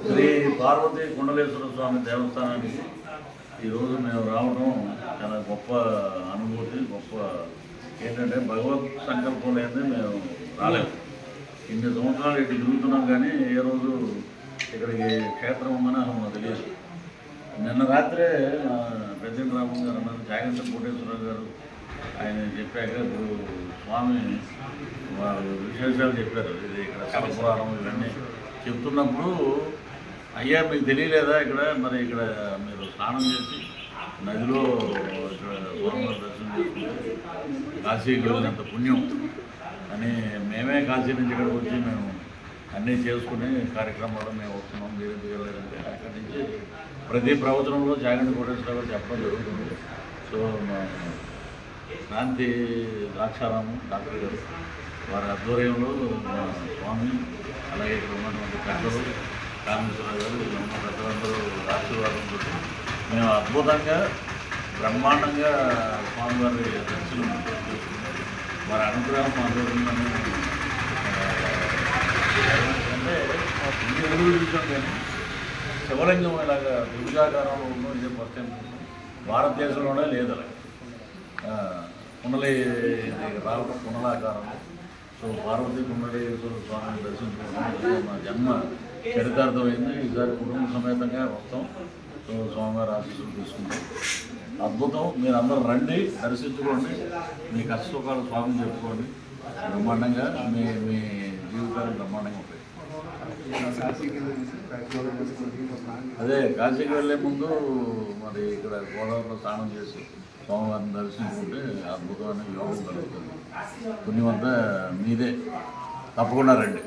శ్రీ పార్వతీ కుండలేశ్వర స్వామి దేవస్థానానికి ఈరోజు మేము రావడం చాలా గొప్ప అనుభూతి. గొప్ప ఏంటంటే భగవత్ సంకల్పం లేదే మేము రాలేము. ఇన్ని సంవత్సరాలు ఇటు తిరుగుతున్నాం కానీ ఏ రోజు ఇక్కడికి క్షేత్రం ఉందని అసలు మాకు తెలియదు. నిన్న రాత్రే ప్రెసిడెంట్ రామన్ గారు అన్నారు, జాగంట కోటేశ్వరరావు గారు ఆయన చెప్పాక ఇప్పుడు స్వామి వారు విశేషాలు చెప్పారు. ఇది ఇక్కడ శివపురాణం ఇవన్నీ చెప్తున్నప్పుడు, అయ్యా మీకు తెలియలేదా ఇక్కడ మరి ఇక్కడ మీరు స్నానం చేసి నదిలో ఇక్కడ స్వామివారి దర్శనం చేసుకుంటే కాశీకి వెళ్ళినంత పుణ్యం అని, మేమే కాశీ నుంచి ఇక్కడికి వచ్చి మేము అన్నీ చేసుకునే కార్యక్రమాలు మేము వస్తున్నాం, మీరు ఎందుకు వెళ్ళారంటే అక్కడి నుంచి ప్రతి ప్రవచనంలో జాగంట కోటేశ్వరరావు గారు చెప్పడం జరుగుతుంది. సో మా శాంతి ద్రాక్షారాము డాక్టర్ గారు వారి ఆధ్వర్యంలో మా స్వామి, అలాగే ఇక్కడ ఉన్నటువంటి పెద్దలు కామేశ్వరరావు గారు, ఇక్కడ ఉన్న పెద్దలందరూ ఆశీర్వాదంతో మేము అద్భుతంగా బ్రహ్మాండంగా స్వామివారి దర్శనం చేసుకుంటాం. వారి అనుగ్రహం మా దూరంగానే అంటే ఇన్ని అడుగులు చూసాం కానీ శివలింగం ఇలాగా త్రిభుజాకారంలో ఉన్న ఇదే ఫస్ట్ టైం భారతదేశంలోనే లేదు అలాగే కుండలి రావడం కుండలాకారంలో. సో పార్వతీ కుండలేశ్వర స్వామిని దర్శించుకోవడం మా జన్మ చరితార్థమైంది. ఈసారి కుటుంబ సమేతంగా వస్తాం. సో స్వామివారి ఆశీస్సులు తీసుకుంటాం. అద్భుతం. మీరు అందరూ రండి, దర్శించుకోండి, మీ కష్ట సుఖాలు స్వామిని చెప్పుకోండి. బ్రహ్మాండంగా మీ జీవితాలు బ్రహ్మాండంగా ఉంటాయి. అదే కాశీకి వెళ్ళే ముందు మరి ఇక్కడ గోదావరిలో స్నానం చేసి స్వామివారిని దర్శించుకుంటే అద్భుతమైన యోగం కలుగుతుంది. పుణ్యమంతా మీదే, తప్పకుండా రండి.